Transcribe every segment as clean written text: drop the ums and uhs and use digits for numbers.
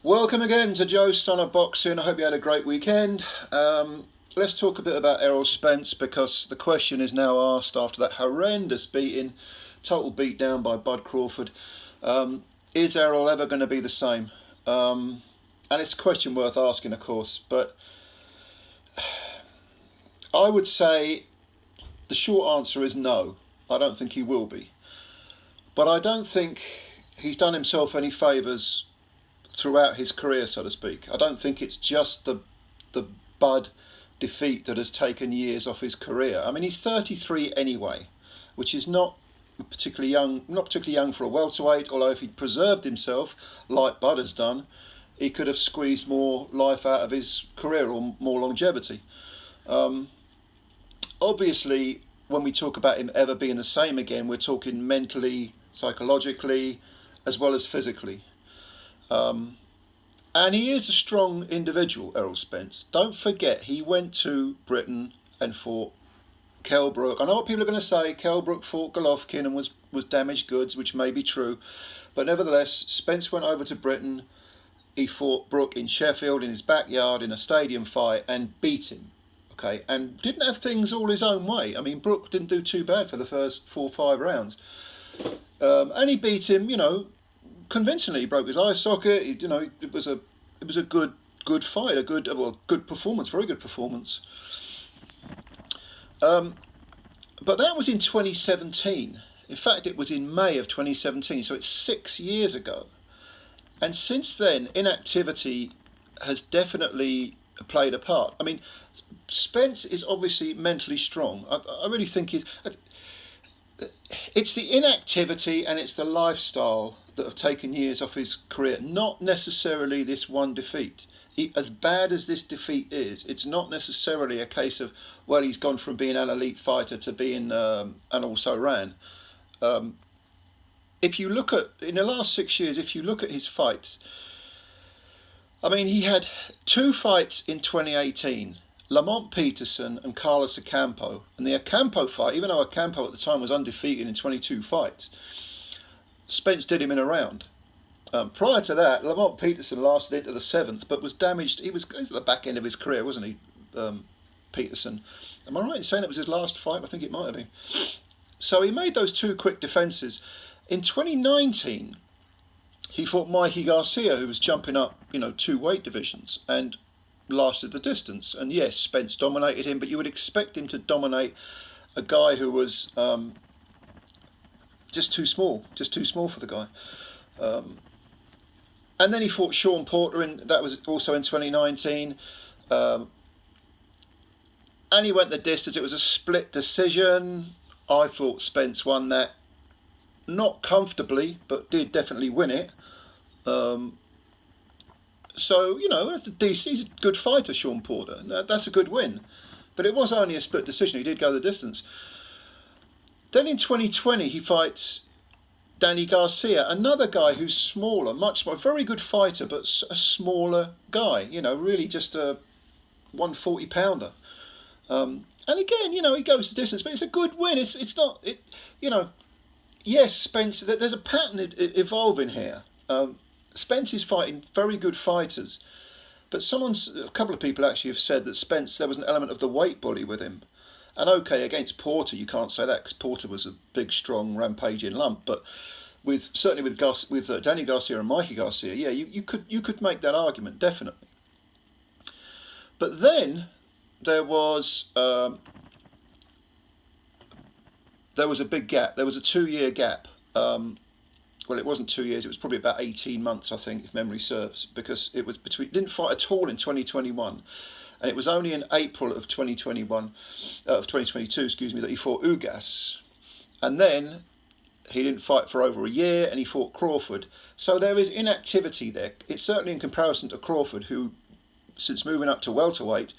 Welcome again to Joe Stunner Boxing. I hope you had a great weekend. Let's talk a bit about Errol Spence, because the question is now asked after that horrendous beating, total beatdown by Bud Crawford. Is Errol ever going to be the same? And it's a question worth asking, of course, but I would say the short answer is no. I don't think he will be. But I don't think he's done himself any favours throughout his career, so to speak. I don't think it's just the Bud defeat that has taken years off his career. I mean, he's 33 anyway, which is not particularly young for a welterweight, although if he'd preserved himself like Bud has done, he could have squeezed more life out of his career, or more longevity. Obviously, when we talk about him ever being the same again, we're talking mentally, psychologically, as well as physically. And he is a strong individual, Errol Spence. Don't forget, he went to Britain and fought Kell Brook. I know what people are going to say. Kell Brook fought Golovkin and was damaged goods, which may be true. But nevertheless, Spence went over to Britain. He fought Brook in Sheffield, in his backyard, in a stadium fight, and beat him. Okay, and didn't have things all his own way. I mean, Brook didn't do too bad for the first 4 or 5 rounds. And he beat him, convincingly. He broke his eye socket. It was a good fight, a good performance, very good performance. But that was in 2017. In fact, it was in May of 2017, so it's 6 years ago. And since then, inactivity has definitely played a part. I mean, Spence is obviously mentally strong. I really think it's the inactivity and it's the lifestyle that have taken years off his career, not necessarily this one defeat. As bad as this defeat is, it's not necessarily a case of, well, he's gone from being an elite fighter to being an also-ran. If you look at, in the last 6 years, if you look at his fights, I mean, he had 2 fights in 2018, Lamont Peterson and Carlos Ocampo. And the Ocampo fight, even though Ocampo at the time was undefeated in 22 fights, Spence did him in a round. Prior to that, Lamont Peterson lasted into the 7th, but was damaged. He was at the back end of his career, wasn't he, Peterson? Am I right in saying it was his last fight? I think it might have been. So he made those 2 quick defences. In 2019, he fought Mikey Garcia, who was jumping up, 2 weight divisions, and lasted the distance. And yes, Spence dominated him, but you would expect him to dominate a guy who was just too small for the guy. And then he fought Sean Porter, that was also in 2019. And he went the distance. It was a split decision. I thought Spence won that, not comfortably, but did definitely win it. So, that's he's a good fighter, Sean Porter. That's a good win. But it was only a split decision. He did go the distance. Then in 2020, he fights Danny Garcia, another guy who's smaller, much more, very good fighter, but a smaller guy, really just a 140-pounder. And again, he goes the distance, but it's a good win. It's not, yes, Spence, there's a pattern evolving here. Spence is fighting very good fighters, but a couple of people actually have said that Spence, there was an element of the weight bully with him. And okay, against Porter, you can't say that because Porter was a big, strong, rampaging lump. But certainly with Danny Garcia and Mikey Garcia, yeah, you could make that argument, definitely. But then there was a big gap. There was a 2-year gap. Well, it wasn't 2 years. It was probably about 18 months, I think, if memory serves, because it was didn't fight at all in 2021. And it was only in April of 2022, that he fought Ugas. And then he didn't fight for over a year, and he fought Crawford. So there is inactivity there. It's certainly in comparison to Crawford, who, since moving up to welterweight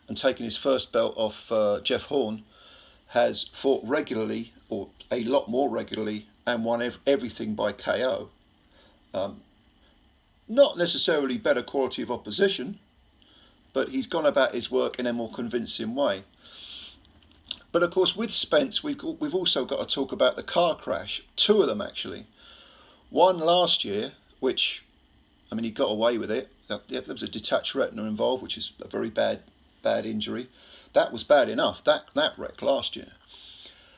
and taking his first belt off Jeff Horn, has fought regularly, or a lot more regularly, and won everything by KO. Not necessarily better quality of opposition, but he's gone about his work in a more convincing way. But of course, with Spence, we've also got to talk about the car crash. 2 of them, actually. One last year, which I mean, he got away with it. There was a detached retina involved, which is a very bad injury. That was bad enough, that wreck last year.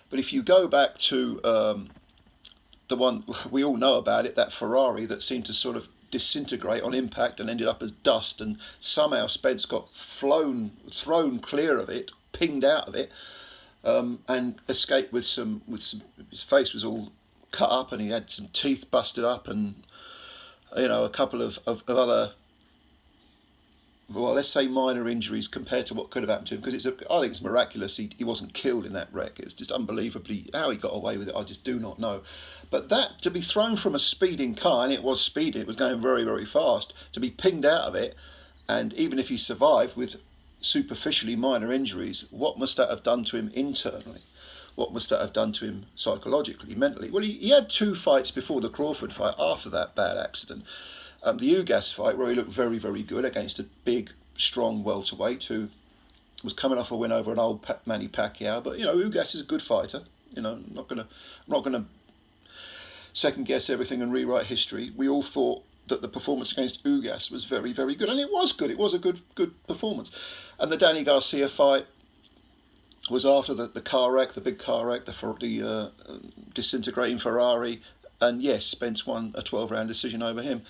But if you go back to the one we all know about it, that Ferrari that seemed to sort of disintegrate on impact and ended up as dust, and somehow Spence got thrown clear of it, pinged out of it, and escaped with some. His face was all cut up, and he had some teeth busted up, and a couple of other, well, let's say minor injuries compared to what could have happened to him, because I think it's miraculous he wasn't killed in that wreck. It's just unbelievably how he got away with it. I just do not know. But that, to be thrown from a speeding car, and it was speeding, it was going very, very fast, to be pinged out of it, and even if he survived with superficially minor injuries, what must that have done to him internally? What must that have done to him psychologically, mentally? Well, he had 2 fights before the Crawford fight after that bad accident. The Ugas fight, where he looked very, very good against a big, strong welterweight who was coming off a win over an old Manny Pacquiao. But Ugas is a good fighter. I'm not gonna second guess everything and rewrite history. We all thought that the performance against Ugas was very, very good, and it was good. It was a good performance. And the Danny Garcia fight was after the car wreck, the big car wreck, the disintegrating Ferrari, and yes, Spence won a 12-round decision over him.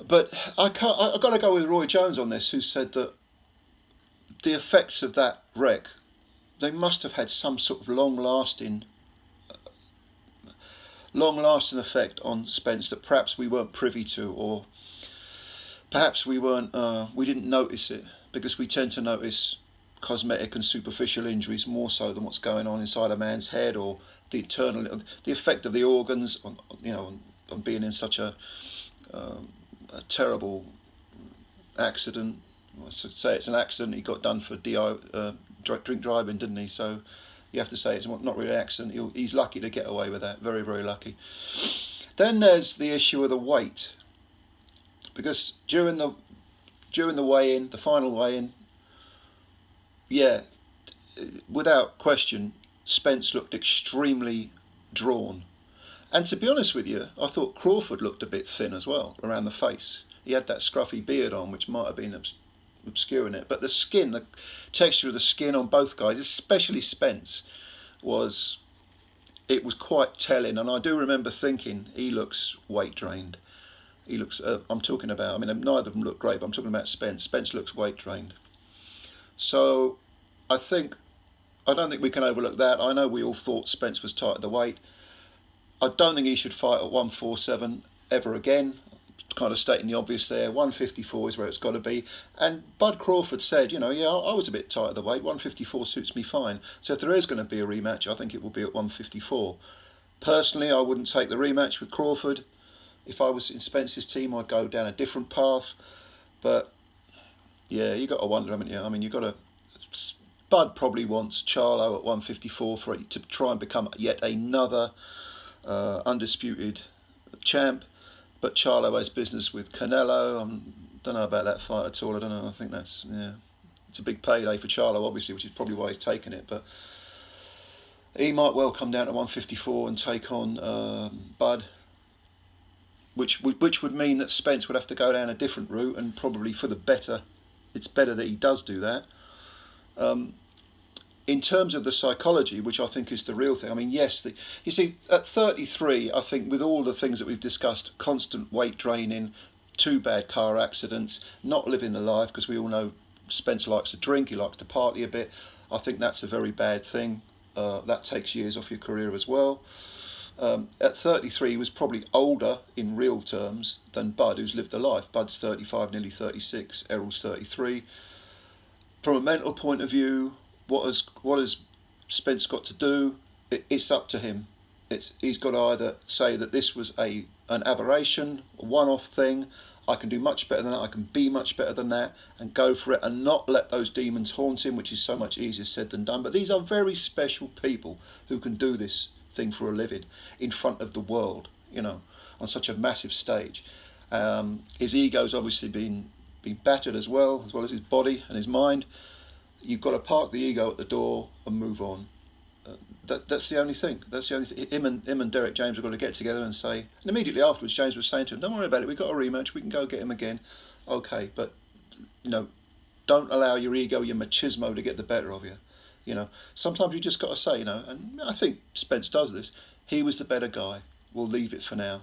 But I've got to go with Roy Jones on this, who said that the effects of that wreck, they must have had some sort of long-lasting effect on Spence that perhaps we weren't privy to, or perhaps we didn't notice it, because we tend to notice cosmetic and superficial injuries more so than what's going on inside a man's head, or the effect of the organs on being in such a terrible accident. I should say it's an accident. He got done for drink driving, didn't he? So you have to say it's not really an accident. He's lucky to get away with that. Very, very lucky. Then there's the issue of the weight, because during the weigh-in, the final weigh-in, yeah, without question, Spence looked extremely drawn. And to be honest with you, I thought Crawford looked a bit thin as well around the face. He had that scruffy beard on, which might have been obscuring it. But the skin, the texture of the skin on both guys, especially Spence, was quite telling. And I do remember thinking, he looks weight drained. He looks, neither of them look great, but I'm talking about Spence. Spence looks weight drained. So I don't think we can overlook that. I know we all thought Spence was tight at the weight. I don't think he should fight at 147 ever again. Kind of stating the obvious there. 154 is where it's got to be. And Bud Crawford said, I was a bit tight at the weight. 154 suits me fine. So if there is going to be a rematch, I think it will be at 154. Personally, I wouldn't take the rematch with Crawford. If I was in Spence's team, I'd go down a different path. But yeah, you got to wonder, haven't you? I mean, you got to. Bud probably wants Charlo at 154 to try and become yet another undisputed champ. But Charlo has business with Canelo. I don't know about that fight at all. I don't know. I think it's a big payday for Charlo, obviously, which is probably why he's taken it. But he might well come down to 154 and take on Bud, which would mean that Spence would have to go down a different route, and probably for the better. It's better that he does do that. In terms of the psychology, which I think is the real thing, I mean, yes, you see, at 33, I think with all the things that we've discussed, constant weight draining, 2 bad car accidents, not living the life, because we all know Spence likes to drink, he likes to party a bit. I think that's a very bad thing. That takes years off your career as well. At 33, he was probably older in real terms than Bud, who's lived the life. Bud's 35, nearly 36, Errol's 33. From a mental point of view, what has Spence got to do? It's up to him. He's got to either say that this was an aberration, a one-off thing, I can do much better than that, I can be much better than that, and go for it, and not let those demons haunt him, which is so much easier said than done. But these are very special people who can do this thing for a living in front of the world, on such a massive stage. His ego's obviously been battered as well as his body and his mind. You've got to park the ego at the door and move on. That's the only thing. That's the only thing. Him and Derek James have got to get together and say. And immediately afterwards, James was saying to him, "Don't worry about it. We've got a rematch. We can go get him again." Okay, but don't allow your ego, your machismo to get the better of you. Sometimes you just got to say, and I think Spence does this. He was the better guy. We'll leave it for now.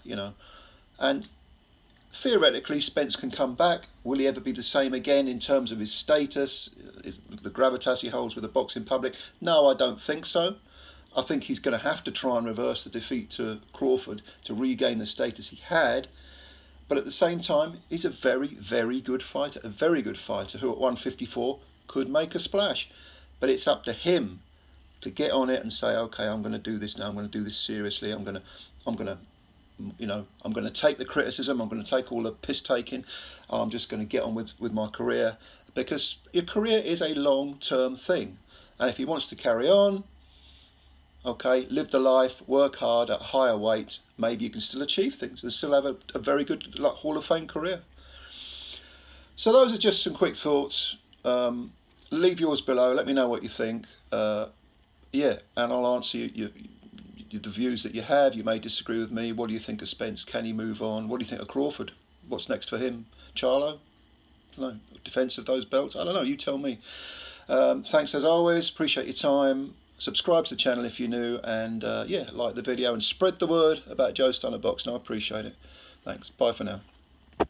And theoretically, Spence can come back. Will he ever be the same again in terms of his status, the gravitas he holds with the boxing public? No, I don't think so. I think he's going to have to try and reverse the defeat to Crawford to regain the status he had. But at the same time, he's a very, very good fighter. A very good fighter who at 154 could make a splash. But it's up to him to get on it and say, okay, I'm going to do this now. I'm going to do this seriously. I'm going to take the criticism. I'm going to take all the piss taking. I'm just going to get on with my career, because your career is a long-term thing. And if he wants to carry on, okay, live the life, work hard at a higher weight, maybe you can still achieve things and still have a very good Hall of Fame career. So those are just some quick thoughts. Leave yours below. Let me know what you think. And I'll answer the views that you have. You may disagree with me. What do you think of Spence? Can he move on? What do you think of Crawford? What's next for him? Charlo? No, defence of those belts? I don't know. You tell me. Thanks as always. Appreciate your time. Subscribe to the channel if you're new, and like the video and spread the word about Joe Stunner Boxing. I appreciate it. Thanks. Bye for now.